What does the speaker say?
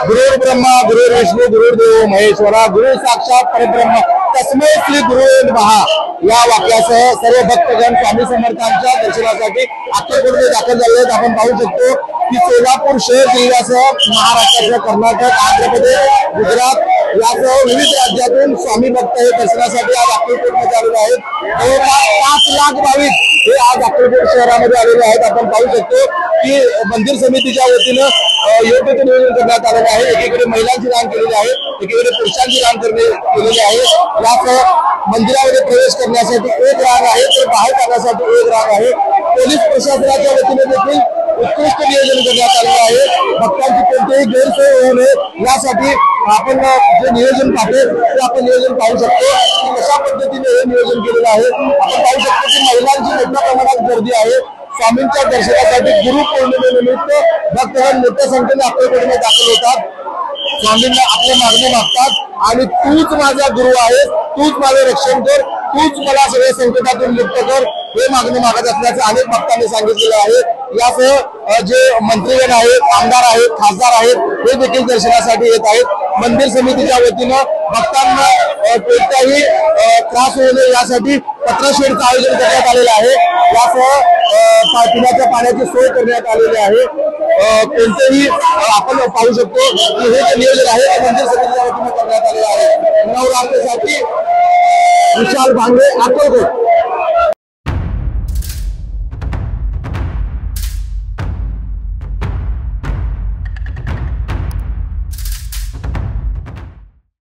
गुरुर् ब्रह्मा गुरुर्विष्णू गुरुर्देव महेश्वरा गुरु साक्षात परब्रह्म तस्मै श्री गुरु नमः या वाक्यासह सर्व भक्तगण स्वामी समर्थांच्या दर्शनासाठी अक्कलकोटमध्ये दाखल झाले आहेत। आपण पाहू शकतो की सोलापूर शहर जिल्ह्यासह महाराष्ट्रासह कर्नाटक, आंध्र प्रदेश, गुजरात यासह विविध राज्यातून स्वामी भक्त हे दर्शनासाठी आज अक्कलकोटमध्ये आलेले आहेत। जवळपास 5 लाख भाविक हे आज अक्कलकोट शहरामध्ये आलेले आहेत। आपण पाहू शकतो की मंदिर समितीच्या वतीनं योग्य ते नियोजन करण्यात आलेले आहे। एकीकडे महिलांची रांग केलेली आहे, एकीकडे पुरुषांची रांग केलेली आहे। यासह मंदिरामध्ये प्रवेश करण्यासाठी एक रांग आहे तर बाहेर जाण्यासाठी एक रांग आहे। पोलीस प्रशासनाच्या वतीने देखील उत्कृष्ट नियोजन करण्यात आलेले आहे। भक्तांची कोणतीही गैरसोय होऊ नये यासाठी आपण जे नियोजन पाहतो ते आपण नियोजन पाहू शकतो की कशा पद्धतीने हे नियोजन केलेलं आहे। आपण पाहू शकतो की महिलांची मोठ्या प्रमाणात गर्दी आहे। स्वामींच्या दर्शनासाठी गुरु पौर्णिमेनिमित्त भक्तगण मोठ्या संख्येने अक्कलकोटमध्ये दाखल होतात, स्वामींना आपली मागणी मागतात आणि तूच माझा गुरु आहे, तूच माझे रक्षण कर, तूच मला सगळ्या संकटातून मुक्त कर हे मागणी मागत असल्याचं अनेक भक्तांनी सांगितलेलं आहे। यासह जे मंत्रीगण आहेत, आमदार आहेत, खासदार आहेत हे देखील दर्शनासाठी येत आहेत। मंदिर समितीच्या वतीनं भक्तांना कोणताही त्रास होऊ नये यासाठी पत्रशेडचं आयोजन करण्यात आलेलं आहे। यासह पिण्याच्या पाण्याची सोय करण्यात आलेली आहे। कोणतेही आपण पाहू शकतो की हे जे नियोजन आहे ते मंदिर समितीच्या वतीनं करण्यात आलेलं आहे। नवरात्रीसाठी विशाल भांगरे, अक्कलकोट।